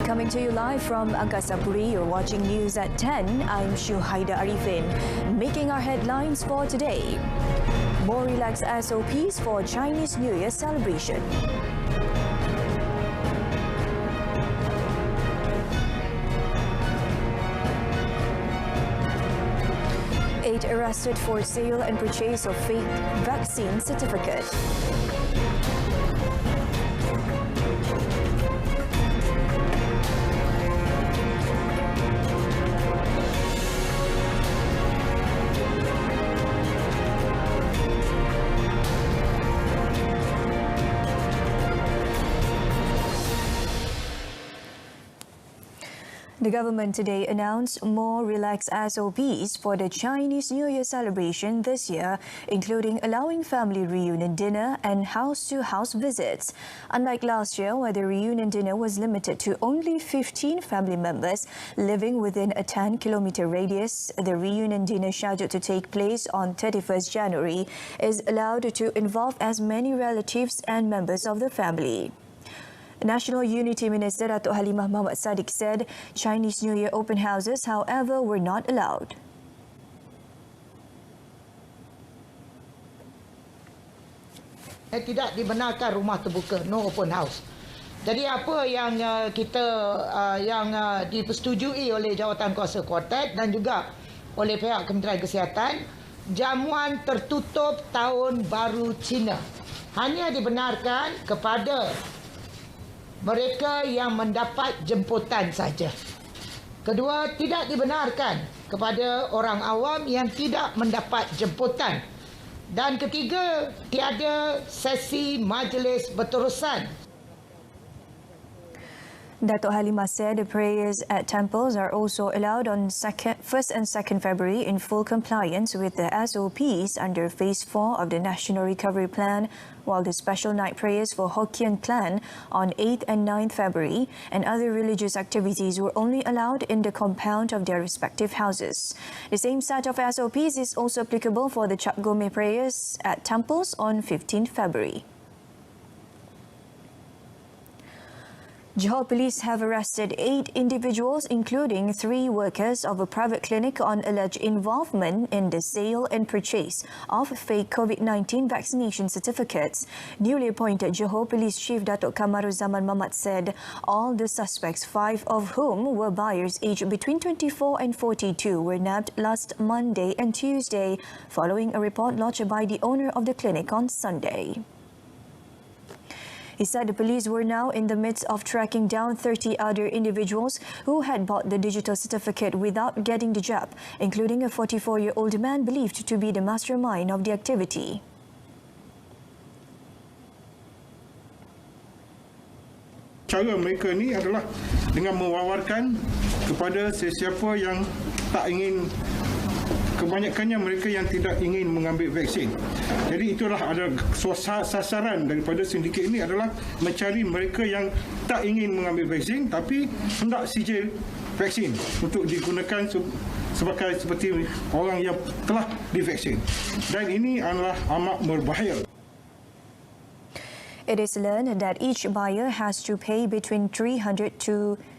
Coming to you live from Angkasa Puri, you're watching news at 10. I'm Shuhaida Arifin. Making our headlines for today. More relaxed SOPs for Chinese New Year celebration. Eight arrested for sale and purchase of fake vaccine certificate. The government today announced more relaxed SOPs for the Chinese New Year celebration this year, including allowing family reunion dinner and house-to-house visits. Unlike last year, where the reunion dinner was limited to only 15 family members living within a 10-kilometer radius, the reunion dinner scheduled to take place on 31st January is allowed to involve as many relatives and members of the family. National Unity Minister Datuk Halimah Muhammad Sadiq said Chinese New Year open houses, however, were not allowed. Tidak dibenarkan rumah terbuka, no open house. Jadi apa yang dipersetujui oleh Jawatankuasa Kuartet dan juga oleh pihak Kementerian Kesihatan, jamuan tertutup Tahun Baru Cina hanya dibenarkan kepada mereka yang mendapat jemputan saja. Kedua, tidak dibenarkan kepada orang awam yang tidak mendapat jemputan. Dan ketiga, tiada sesi majlis berterusan. Datuk Halimah said the prayers at temples are also allowed on 1st and 2nd February in full compliance with the SOPs under Phase 4 of the National Recovery Plan, while the special night prayers for Hokkien clan on 8th and 9th February and other religious activities were only allowed in the compound of their respective houses. The same set of SOPs is also applicable for the Cap Gome prayers at temples on 15th February. Johor Police have arrested 8 individuals, including 3 workers of a private clinic, on alleged involvement in the sale and purchase of fake COVID-19 vaccination certificates. Newly appointed Johor Police Chief Datuk Kamaruzaman Mamat said all the suspects, 5 of whom were buyers aged between 24 and 42, were nabbed last Monday and Tuesday following a report lodged by the owner of the clinic on Sunday. He said the police were now in the midst of tracking down 30 other individuals who had bought the digital certificate without getting the jab, including a 44-year-old man believed to be the mastermind of the activity. Cara mereka ni adalah dengan mewawarkan kepada sesiapa yang tak ingin, kebanyakannya mereka yang tidak ingin mengambil vaksin. Jadi itulah ada sasaran daripada sindiket ini adalah mencari mereka yang tak ingin mengambil vaksin tapi hendak sijil vaksin untuk digunakan seperti orang yang telah divaksin. Dan ini adalah amat berbahaya. It is learned that each buyer has to pay between 300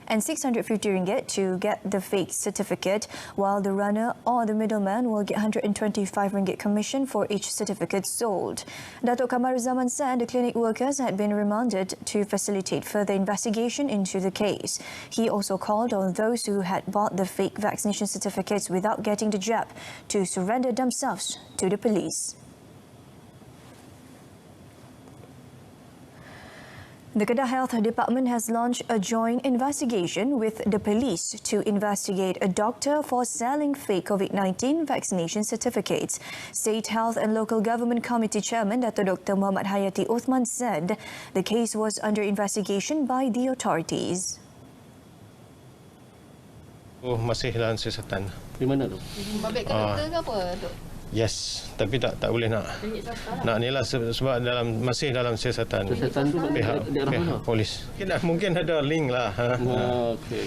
and 650 ringgit to get the fake certificate, while the runner or the middleman will get 125 ringgit commission for each certificate sold. Datuk Kamaruzaman said the clinic workers had been remanded to facilitate further investigation into the case. He also called on those who had bought the fake vaccination certificates without getting the jab to surrender themselves to the police. The Kedah Health Department has launched a joint investigation with the police to investigate a doctor for selling fake COVID-19 vaccination certificates. State Health and Local Government Committee Chairman Dato' Dr. Muhammad Hayati Uthman said the case was under investigation by the authorities. Masih dalam siasatan. Di mana tu? Babak ke doktor ke apa, Dok? Yes, tapi tak boleh nak nilah sebab masih dalam siasatan. Siasatan tu pihak polis. Mungkin ada link lah. Okay.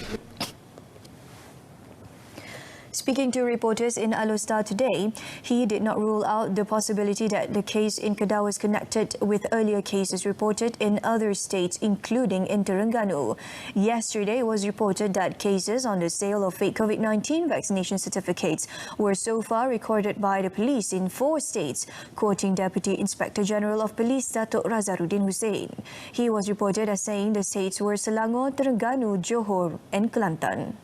Speaking to reporters in Alostar today, he did not rule out the possibility that the case in Kedah was connected with earlier cases reported in other states, including in Terengganu. Yesterday, it was reported that cases on the sale of fake COVID-19 vaccination certificates were so far recorded by the police in 4 states, quoting Deputy Inspector General of Police Datuk Razaruddin Hussein. He was reported as saying the states were Selangor, Terengganu, Johor and Kelantan.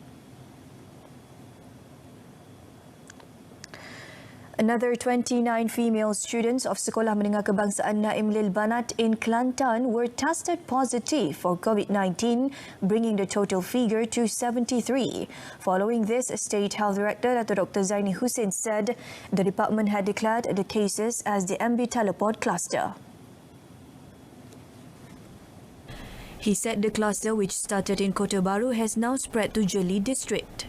Another 29 female students of Sekolah Menengah Kebangsaan Naim Lil Banat in Kelantan were tested positive for COVID-19, bringing the total figure to 73. Following this, State Health Director Dr. Zaini Hussein said the department had declared the cases as the MB Teleport cluster. He said the cluster, which started in Kota Baru, has now spread to Jeli district.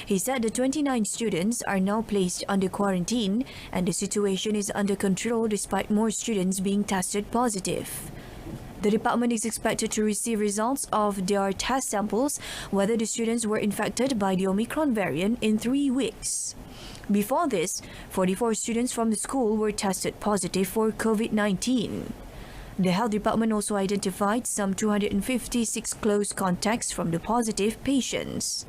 He said the 29 students are now placed under quarantine and the situation is under control despite more students being tested positive. The department is expected to receive results of their test samples whether the students were infected by the Omicron variant in 3 weeks. Before this, 44 students from the school were tested positive for COVID-19. The health department also identified some 256 close contacts from the positive patients.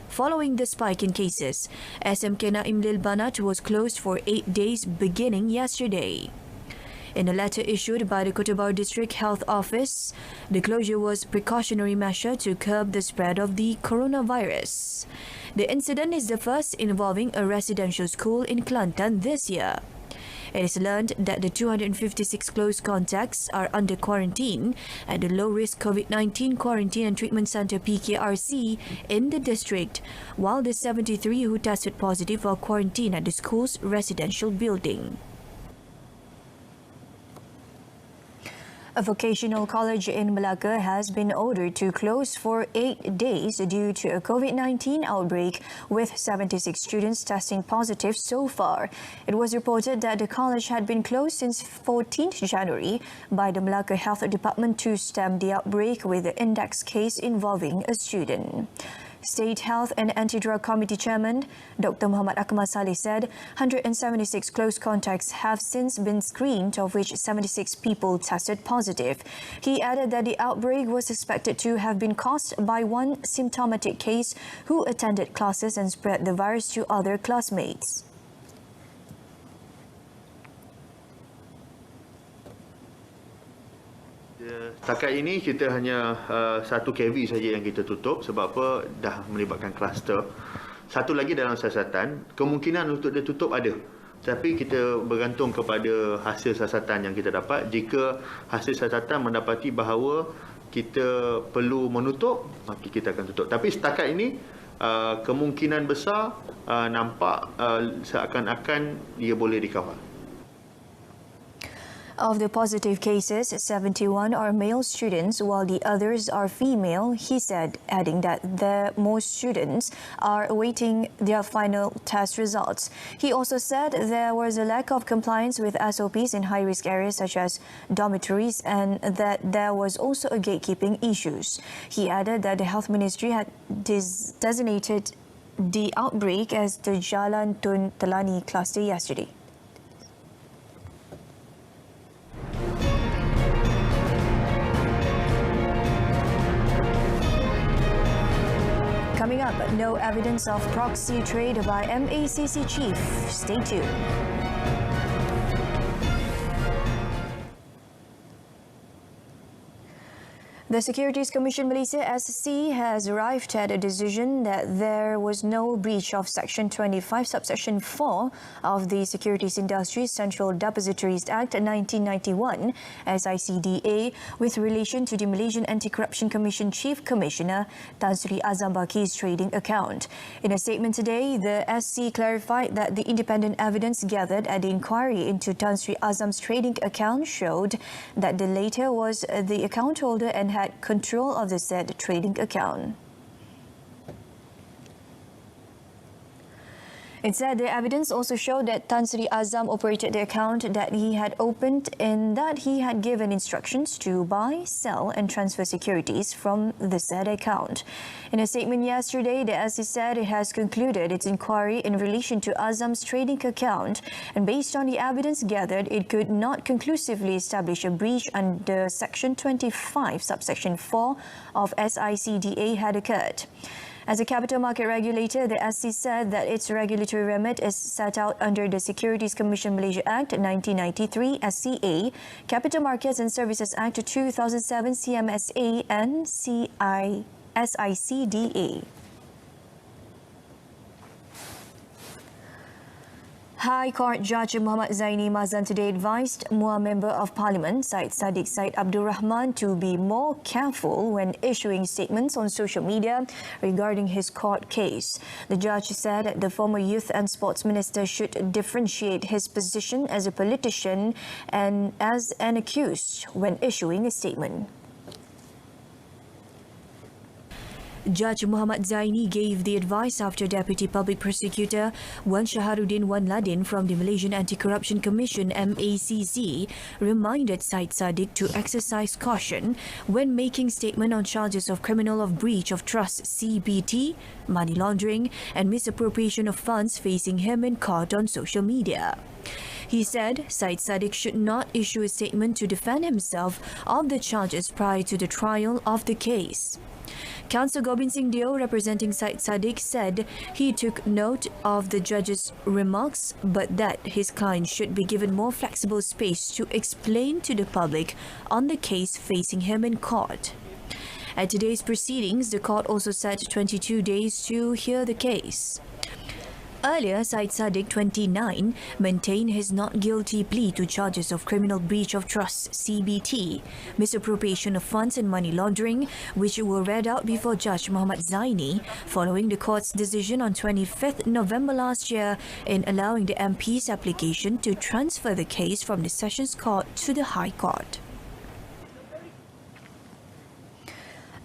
Following the spike in cases, SMK Naim Lil Banat was closed for 8 days beginning yesterday. In a letter issued by the Kota Baru District Health Office, the closure was a precautionary measure to curb the spread of the coronavirus. The incident is the first involving a residential school in Kelantan this year. It is learned that the 256 close contacts are under quarantine at the Low-Risk COVID-19 Quarantine and Treatment Centre PKRC in the district, while the 73 who tested positive are quarantined at the school's residential building. A vocational college in Malacca has been ordered to close for 8 days due to a COVID-19 outbreak, with 76 students testing positive so far. It was reported that the college had been closed since 14th January by the Malacca Health Department to stem the outbreak with the index case involving a student. State Health and Anti-Drug Committee Chairman Dr. Muhammad Akmal Saleh said 176 close contacts have since been screened, of which 76 people tested positive. He added that the outbreak was suspected to have been caused by one symptomatic case who attended classes and spread the virus to other classmates. Setakat ini kita hanya satu KV saja yang kita tutup sebab apa dah melibatkan kluster. Satu lagi dalam siasatan, kemungkinan untuk dia tutup ada. Tapi kita bergantung kepada hasil siasatan yang kita dapat. Jika hasil siasatan mendapati bahawa kita perlu menutup, maka kita akan tutup. Tapi setakat ini kemungkinan besar nampak seakan-akan ia boleh dikawal. Of the positive cases, 71 are male students while the others are female, he said, adding that most students are awaiting their final test results. He also said there was a lack of compliance with SOPs in high-risk areas such as dormitories and that there was also a gatekeeping issues. He added that the Health Ministry had designated the outbreak as the Jalan Tun Telani cluster yesterday. Coming up, no evidence of proxy trade by MACC chief. Stay tuned. The Securities Commission Malaysia SC has arrived at a decision that there was no breach of Section 25, Subsection 4 of the Securities Industries Central Depositories Act 1991 SICDA with relation to the Malaysian Anti-Corruption Commission Chief Commissioner Tan Sri Azam Baki's trading account. In a statement today, the SC clarified that the independent evidence gathered at the inquiry into Tan Sri Azam's trading account showed that the latter was the account holder and had control of the said trading account. It said the evidence also showed that Tan Sri Azam operated the account that he had opened and that he had given instructions to buy, sell and transfer securities from the said account. In a statement yesterday, the SC said it has concluded its inquiry in relation to Azam's trading account, and based on the evidence gathered, it could not conclusively establish a breach under Section 25, subsection 4 of SICDA had occurred. As a capital market regulator, the SC said that its regulatory remit is set out under the Securities Commission Malaysia Act 1993 SCA, Capital Markets and Services Act 2007 CMSA and SICDA. High Court Judge Muhammad Zaini Mazlan today advised MUA Member of Parliament Sadiq Said Abdul Rahman to be more careful when issuing statements on social media regarding his court case. The judge said the former Youth and Sports Minister should differentiate his position as a politician and as an accused when issuing a statement. Judge Muhammad Zaini gave the advice after Deputy Public Prosecutor Wan Shaharuddin Wan Ladin from the Malaysian Anti-Corruption Commission MACC reminded Syed Sadiq to exercise caution when making statement on charges of criminal of breach of trust CBT, money laundering and misappropriation of funds facing him in court on social media. He said Syed Sadiq should not issue a statement to defend himself of the charges prior to the trial of the case. Counsel Gobind Singh Deo, representing Syed Sadiq, said he took note of the judge's remarks, but that his client should be given more flexible space to explain to the public on the case facing him in court. At today's proceedings, the court also set 22 days to hear the case. Earlier, Syed Sadiq, 29, maintained his not guilty plea to charges of criminal breach of trust CBT, misappropriation of funds and money laundering, which were read out before Judge Muhammad Zaini following the court's decision on 25th November last year in allowing the MP's application to transfer the case from the Sessions Court to the High Court.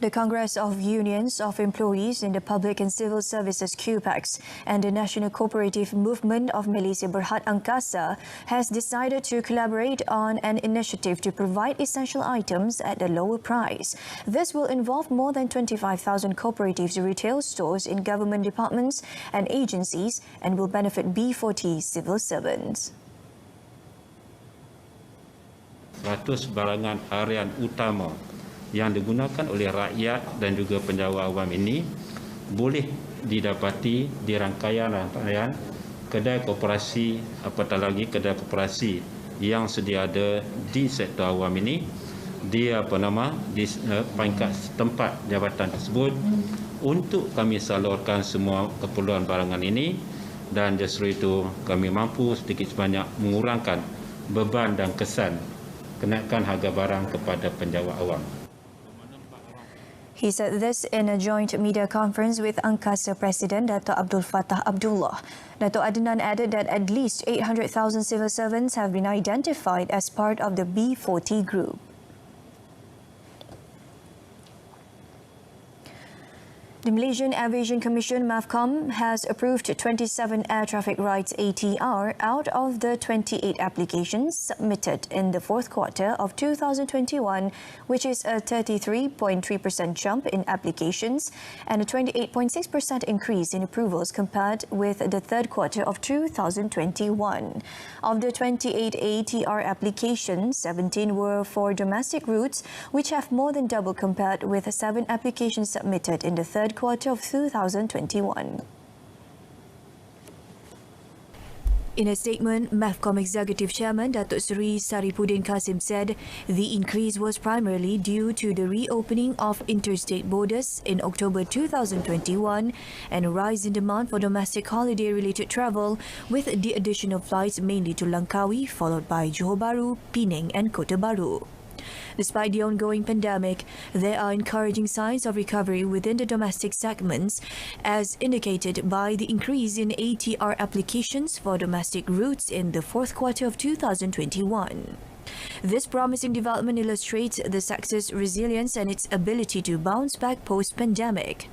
The Congress of Unions of Employees in the Public and Civil Services QPAX and the National Cooperative Movement of Malaysia Berhad Angkasa has decided to collaborate on an initiative to provide essential items at a lower price. This will involve more than 25,000 cooperatives retail stores in government departments and agencies and will benefit B40 civil servants. 100 barangan harian utama yang digunakan oleh rakyat dan juga penjawat awam ini boleh didapati di rangkaian kedai koperasi, apatah lagi kedai koperasi yang sedia ada di sektor awam ini di peringkat tempat jabatan tersebut untuk kami salurkan semua keperluan barangan ini, dan justru itu kami mampu sedikit sebanyak mengurangkan beban dan kesan kenaikan harga barang kepada penjawat awam. He said this in a joint media conference with Angkasa President Dato' Abdul Fattah Abdullah. Dato' Adnan added that at least 800,000 civil servants have been identified as part of the B40 group. The Malaysian Aviation Commission MAVCOM has approved 27 air traffic rights ATR out of the 28 applications submitted in the fourth quarter of 2021, which is a 33.3% jump in applications and a 28.6% increase in approvals compared with the third quarter of 2021. Of the 28 ATR applications, 17 were for domestic routes, which have more than double compared with 7 applications submitted in the third quarter of 2021. In a statement, MAVCOM Executive Chairman Datuk Seri Saripudin Kasim said the increase was primarily due to the reopening of interstate borders in October 2021 and a rise in demand for domestic holiday-related travel, with the addition of flights mainly to Langkawi, followed by Johor Bahru, Penang and Kota Bharu. Despite the ongoing pandemic, there are encouraging signs of recovery within the domestic segments, as indicated by the increase in ATR applications for domestic routes in the fourth quarter of 2021. This promising development illustrates the sector's resilience and its ability to bounce back post-pandemic.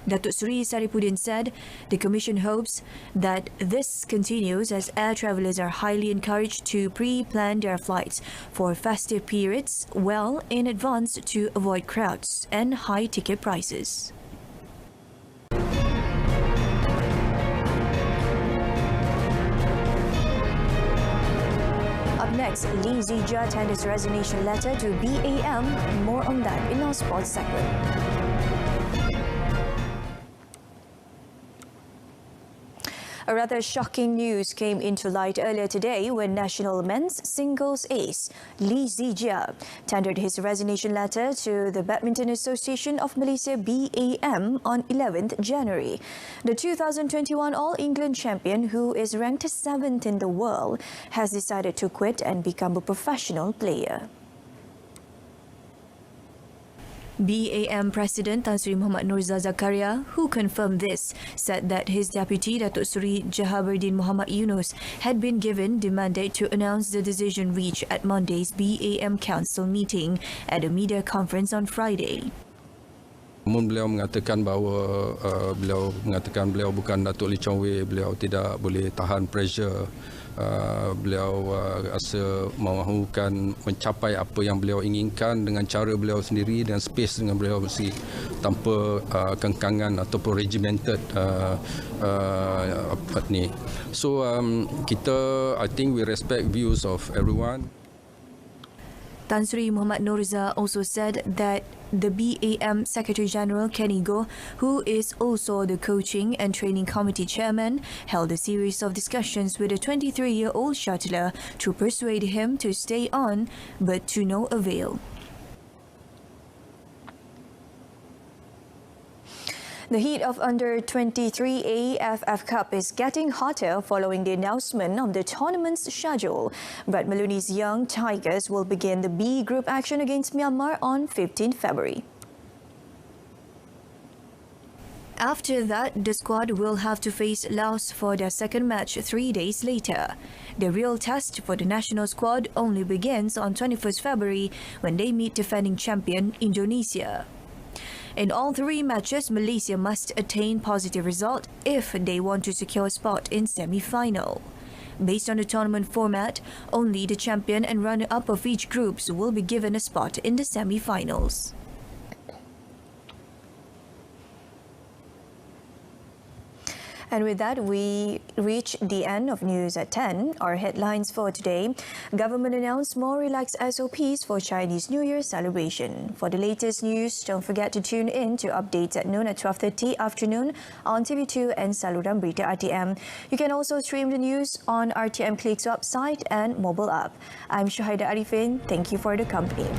Datuk Seri Saripudin said the Commission hopes that this continues as air travellers are highly encouraged to pre-plan their flights for festive periods well in advance to avoid crowds and high ticket prices. Up next, Lee Zijia tenders resignation letter to BAM. More on that in our sports segment. A rather shocking news came into light earlier today when national men's singles ace Lee Zijia tendered his resignation letter to the Badminton Association of Malaysia BAM on 11th January. The 2021 All England champion, who is ranked 7th in the world, has decided to quit and become a professional player. BAM President Tan Sri Muhammad Nurza Zakaria, who confirmed this, said that his deputy Datuk Seri Jahaberdin Muhammad Yunus had been given the mandate to announce the decision reached at Monday's BAM Council meeting at a media conference on Friday. Namun beliau mengatakan bahawa beliau bukan Datuk Lee Chong Wei, beliau tidak boleh tahan pressure. Beliau rasa mahukan mencapai apa yang beliau inginkan dengan cara beliau sendiri dan space dengan beliau mesti tanpa kengkangan ataupun regimented ni. So kita, I think we respect views of everyone. Tan Sri Muhammad Nurza also said that the BAM Secretary General Kenny Goh, who is also the coaching and training committee chairman, held a series of discussions with a 23-year-old shuttler to persuade him to stay on, but to no avail. The heat of under-23 AIFF Cup is getting hotter following the announcement of the tournament's schedule. Brad Maloney's young Tigers will begin the B group action against Myanmar on 15 February. After that, the squad will have to face Laos for their second match 3 days later. The real test for the national squad only begins on 21st February when they meet defending champion Indonesia. In all 3 matches, Malaysia must attain positive result if they want to secure a spot in semi-final. Based on the tournament format, only the champion and runner-up of each groups will be given a spot in the semi-finals. And with that, we reach the end of News at 10. Our headlines for today. Government announced more relaxed SOPs for Chinese New Year celebration. For the latest news, don't forget to tune in to updates at noon at 12:30 afternoon on TV2 and saluran Berita RTM. You can also stream the news on RTM Click's website and mobile app. I'm Shahida Arifin. Thank you for the company.